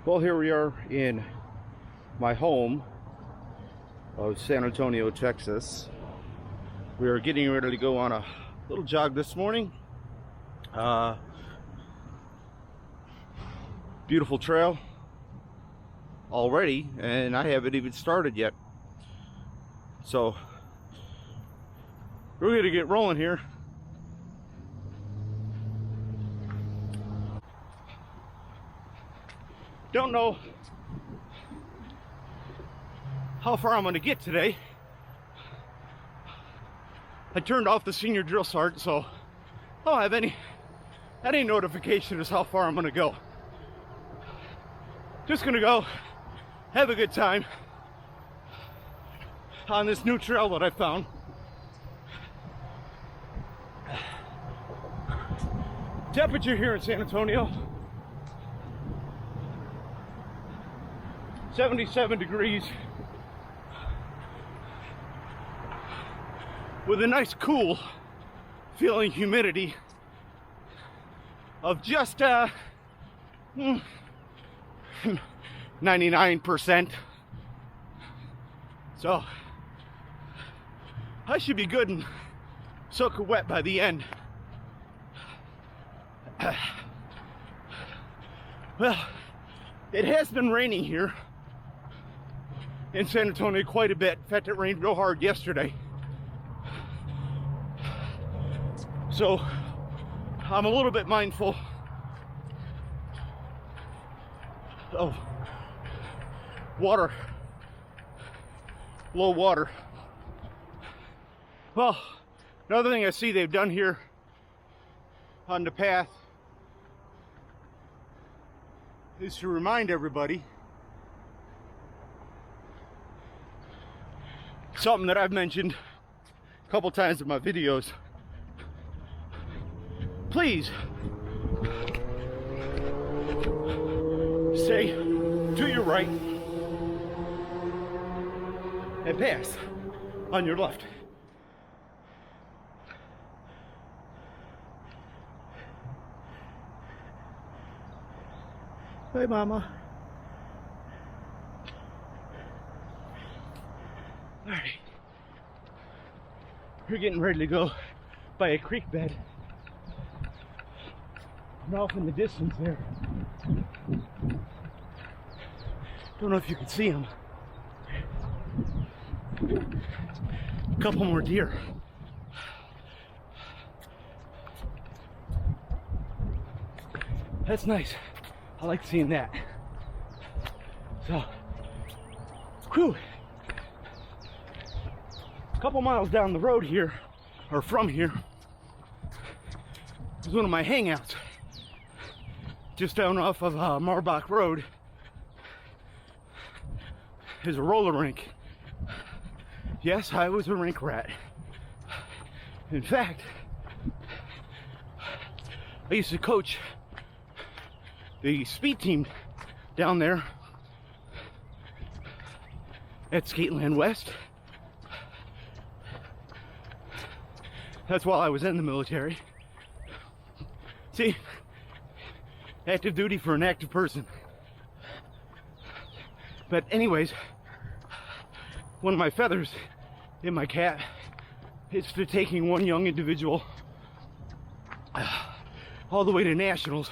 Well, here we are in my home of San Antonio, Texas. We are getting ready to go on a little jog this morning. Beautiful trail already, and I haven't even started yet. So we're gonna get rolling here. Don't know how far I'm going to get today. I turned off the senior drill sergeant, so I don't have any notification as how far I'm going to go. Just going to go have a good time on this new trail that I found. Temperature here in San Antonio, 77 degrees with a nice cool feeling humidity of just 99%. So I should be good and soaking wet by the end. Well, it has been raining here in San Antonio quite a bit. In fact, it rained real hard yesterday. So I'm a little bit mindful of water, low water. Well, another thing I see they've done here on the path is to remind everybody something that I've mentioned a couple times in my videos. Please stay to your right and pass on your left. Hey, Mama. All right, we're getting ready to go by a creek bed. And off in the distance there, don't know if you can see them. A couple more deer. That's nice. I like seeing that. So, whew. A couple miles down the road here, or from here, is one of my hangouts. Just down off of Marbach Road is a roller rink. Yes, I was a rink rat. In fact, I used to coach the speed team down there at Skateland West. That's while I was in the military. See, active duty for an active person. But anyways, one of my feathers in my cap is to taking one young individual all the way to nationals,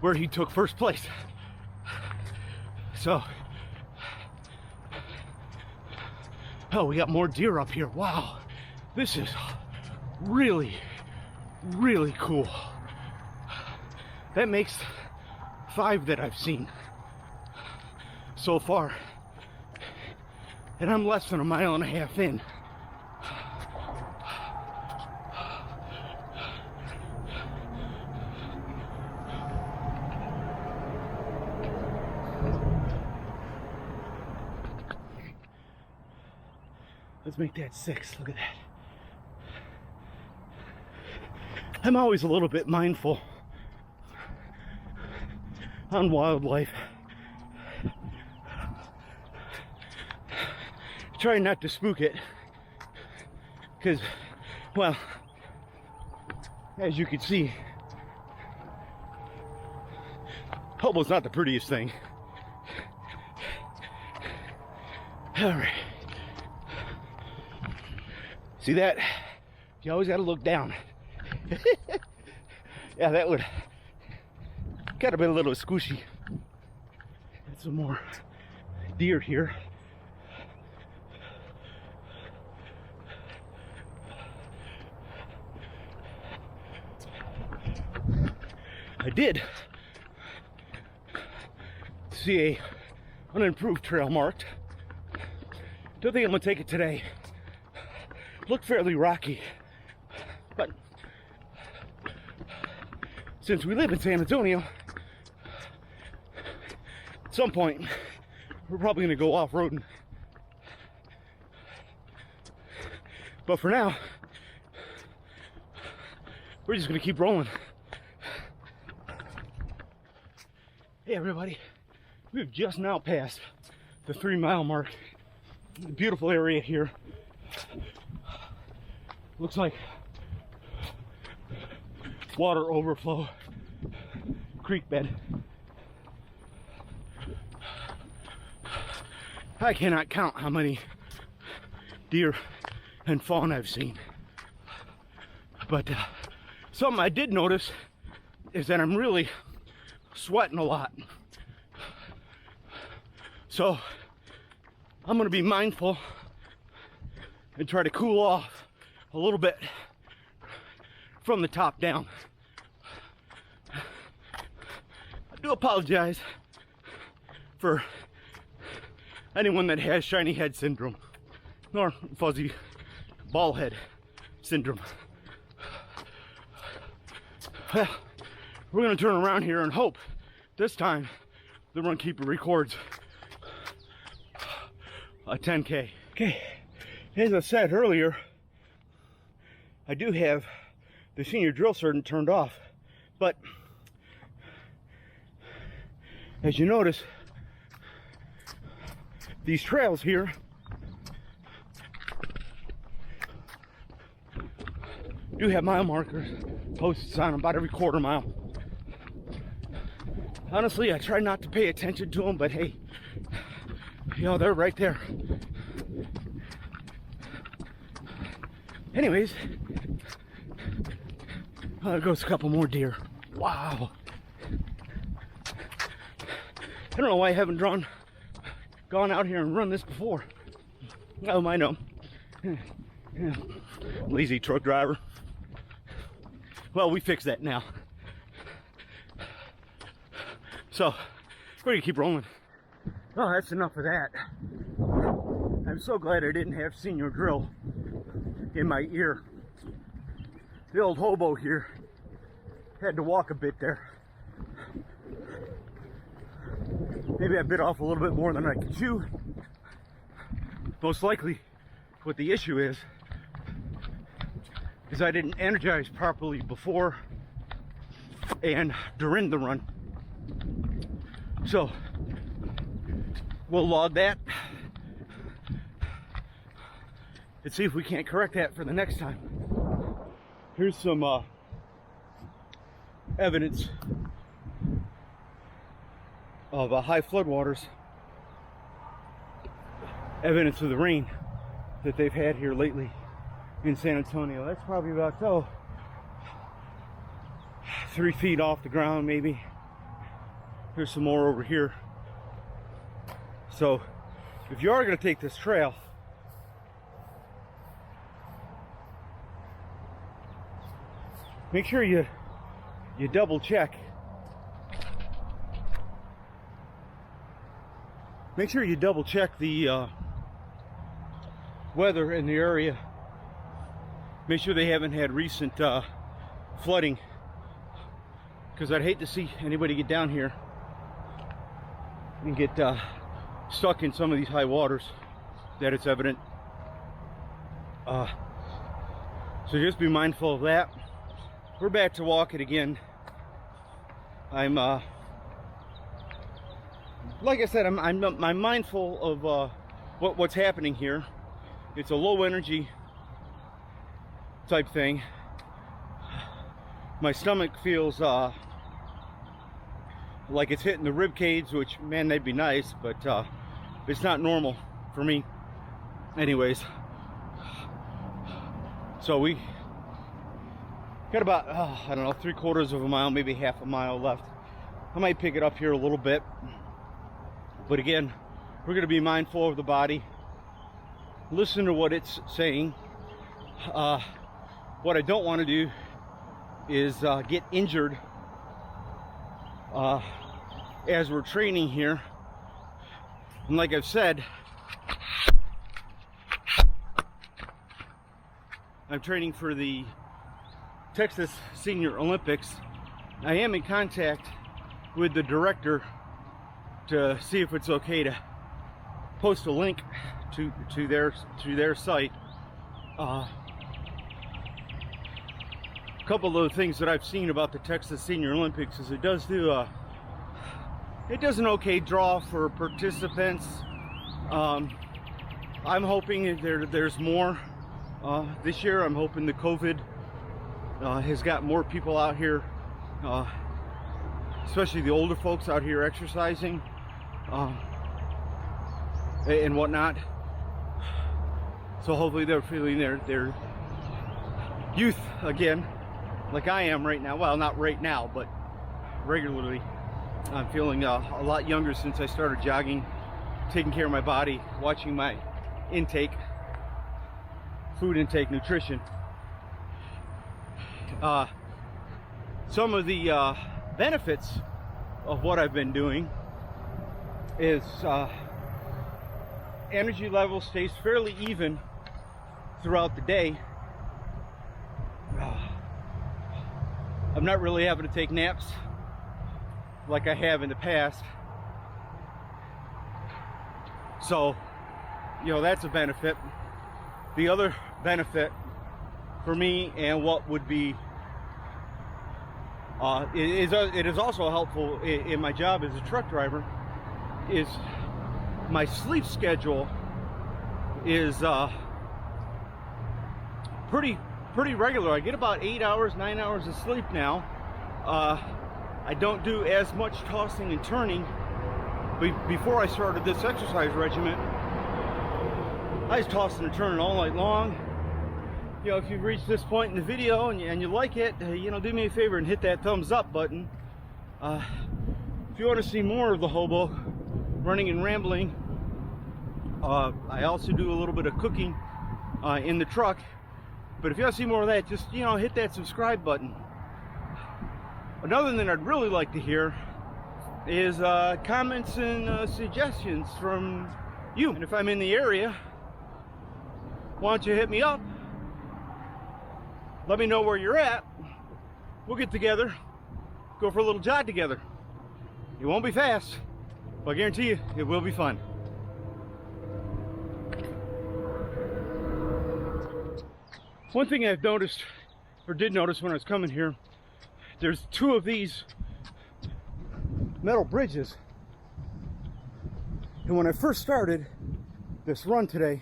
where he took first place. So, oh, we got more deer up here. Wow, this is really cool. That makes 5 that I've seen so far, and I'm less than a mile and a half in. Let's make that 6. Look at that. I'm always a little bit mindful on wildlife. Try not to spook it, because, well, as you can see, Hobo's not the prettiest thing. All right. See that? You always got to look down. Yeah, that would got to be a little squishy. Got some more deer here. I did see a unimproved trail marked. Don't think I'm gonna take it today. Looked fairly rocky, but since we live in San Antonio, at some point we're probably gonna go off-roading. But for now, we're just gonna keep rolling. Hey everybody, we've just now passed the 3-mile mark. Beautiful area here. Looks like water overflow, creek bed. I cannot count how many deer and fawn I've seen. But something I did notice is that I'm really sweating a lot. So I'm gonna be mindful and try to cool off a little bit from the top down. I do apologize for anyone that has shiny head syndrome or fuzzy ball head syndrome. Well, we're gonna turn around here and hope this time the Runkeeper records a 10K. Okay, as I said earlier, I do have the senior drill sergeant turned off, but as you notice, these trails here do have mile markers posted on them about every quarter mile. Honestly, I try not to pay attention to them, but hey, you know, they're right there. Anyways, there goes a couple more deer. Wow. I don't know why I haven't gone out here and run this before. Oh, I know. Lazy truck driver. Well, we fixed that now. So, we're gonna keep rolling. Oh, that's enough of that. I'm so glad I didn't have senior drill in my ear. The old hobo here had to walk a bit there. Maybe I bit off a little bit more than I could chew. Most likely, what the issue is I didn't energize properly before and during the run. So, we'll log that and see if we can't correct that for the next time. Here's some evidence of high floodwaters, evidence of the rain that they've had here lately in San Antonio. That's probably about 3 feet off the ground maybe. Here's some more over here. So if you are going to take this trail, make sure you double check. Make sure you double check the weather in the area. Make sure they haven't had recent flooding, because I'd hate to see anybody get down here and get stuck in some of these high waters that it's evident. So just be mindful of that. We're back to walk it again. I'm like I said, I'm mindful of what's happening here. It's a low energy type thing. My stomach feels like it's hitting the rib cage, which, man, that'd be nice, but it's not normal for me. Anyways, so we got about, I don't know, 3/4 of a mile, maybe half a mile left. I might pick it up here a little bit, but again, we're going to be mindful of the body, listen to what it's saying. What I don't want to do is get injured as we're training here. And like I've said, I'm training for the Texas Senior Olympics. I am in contact with the director to see if it's okay to post a link to their site. A couple of the things that I've seen about the Texas Senior Olympics is it does an okay draw for participants. I'm hoping there's more this year. I'm hoping the COVID has got more people out here, especially the older folks out here exercising and whatnot. So hopefully they're feeling their youth again, like I am right now. Well, not right now, but regularly. I'm feeling a lot younger since I started jogging, taking care of my body, watching my intake, food intake, nutrition. Some of the benefits of what I've been doing is energy level stays fairly even throughout the day. I'm not really having to take naps like I have in the past, so that's a benefit. The other benefit for me, and what would be it is also helpful in my job as a truck driver, is my sleep schedule is pretty regular. I get about 8 hours, 9 hours of sleep now. I don't do as much tossing and turning. Before I started this exercise regimen, I was tossing and turning all night long. If you've reached this point in the video and you like it, do me a favor and hit that thumbs up button. If you want to see more of the hobo running and rambling, I also do a little bit of cooking in the truck. But if you want to see more of that, just hit that subscribe button. Another thing I'd really like to hear is comments and suggestions from you. And if I'm in the area, why don't you hit me up? Let me know where you're at. We'll get together, go for a little jog together. It won't be fast, but I guarantee you it will be fun. One thing I've noticed, or did notice when I was coming here, there's two of these metal bridges. And when I first started this run today,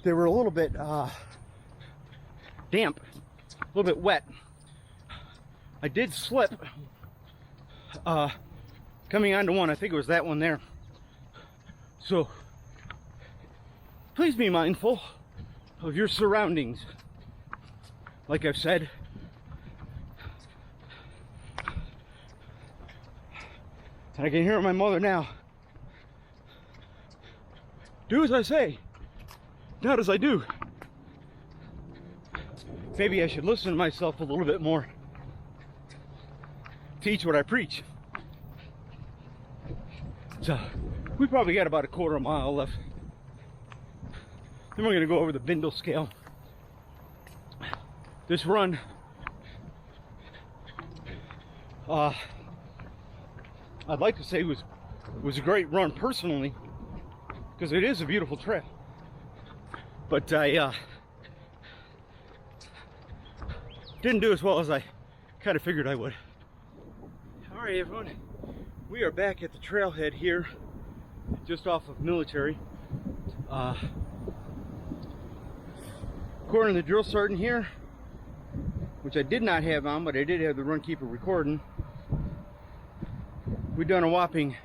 they were a little bit damp, a little bit wet. I did slip coming onto one. I think it was that one there. So please be mindful of your surroundings. Like I've said, and I can hear my mother now. Do as I say, not as I do. Maybe I should listen to myself a little bit more. Teach what I preach. So we probably got about a 1/4 mile left. Then we're gonna go over the Bindle scale. This run, I'd like to say was a great run personally, because it is a beautiful trail. But I didn't do as well as I kind of figured I would. All right, everyone, we are back at the trailhead here, just off of Military. According to the drill sergeant here, which I did not have on, but I did have the run keeper recording, we've done a whopping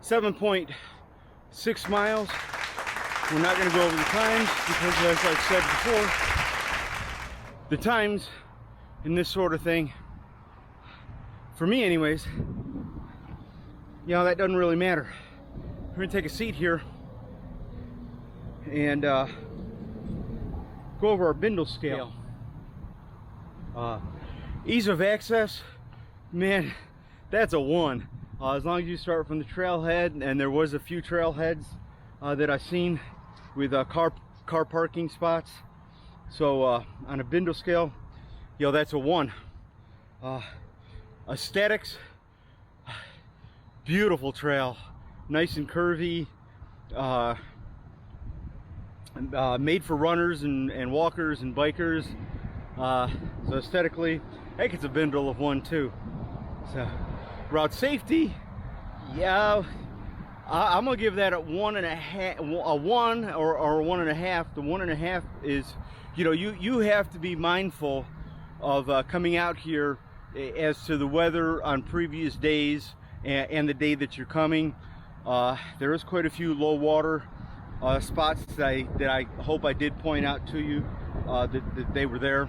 7.6 miles. We're not going to go over the times because, as I've said before, the times in this sort of thing, for me anyways, you know, that doesn't really matter. We're going to take a seat here and go over our Bindle scale. Ease of access, man, that's a 1. As long as you start from the trailhead, and there was a few trailheads that I've seen with car parking spots. So on a Bindle scale, you know, that's a 1. Aesthetics, beautiful trail, nice and curvy, made for runners and walkers and bikers. So aesthetically, I think it's a Bindle of 1 too. So route safety, yeah, I'm gonna give that a 1.5, a 1 or a 1.5. The 1.5 is, you know, you have to be mindful of coming out here as to the weather on previous days and the day that you're coming. There is quite a few low water spots that I hope I did point out to you that they were there.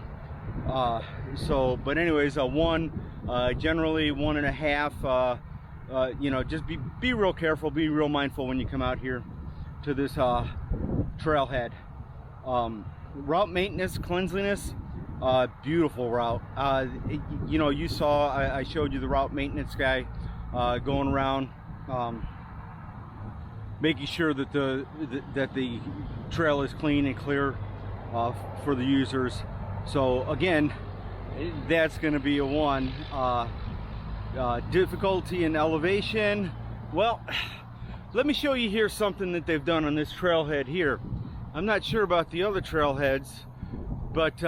So, but anyways, a 1, generally 1.5. You know, just be real careful, be real mindful when you come out here to this trailhead. Route maintenance, cleanliness, beautiful route. You know, you saw, I showed you the route maintenance guy going around, making sure that the trail is clean and clear for the users. So again, that's going to be a 1. Difficulty in elevation, well, let me show you here something that they've done on this trailhead here. I'm not sure about the other trailheads, but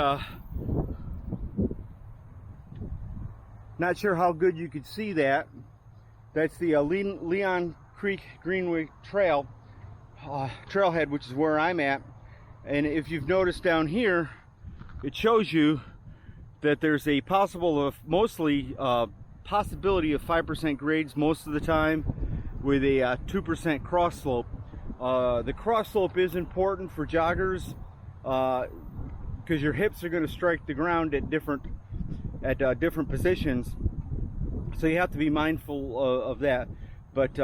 not sure how good you could see that. That's the Leon Creek Greenway trailhead, which is where I'm at. And if you've noticed down here, it shows you that there's a possibility of 5% grades most of the time, with a 2% cross slope. The cross slope is important for joggers because your hips are going to strike the ground at different positions, so you have to be mindful of that. But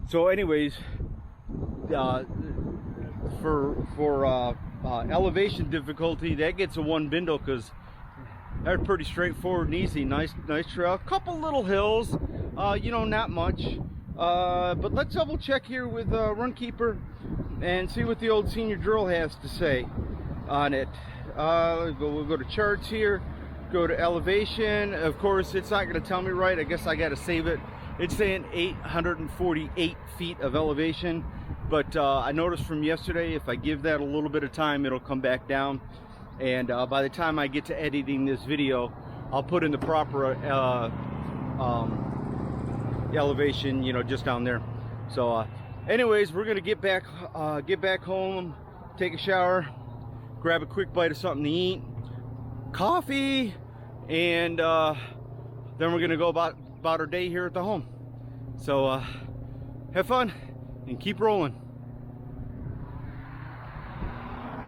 so anyways, for elevation difficulty, that gets a 1 Bindle, because that's pretty straightforward and easy. Nice trail. Couple little hills, you know, not much. But let's double check here with Runkeeper and see what the old senior drill has to say on it. We'll go to charts here, go to elevation. Of course, it's not going to tell me right. I guess I got to save it. It's saying 848 feet of elevation, but I noticed from yesterday, if I give that a little bit of time, it'll come back down. And by the time I get to editing this video, I'll put in the proper elevation, you know, just down there. So anyways, we're gonna get back home, take a shower, grab a quick bite of something to eat, coffee, and then we're gonna go about our day here at the home. So have fun and keep rolling.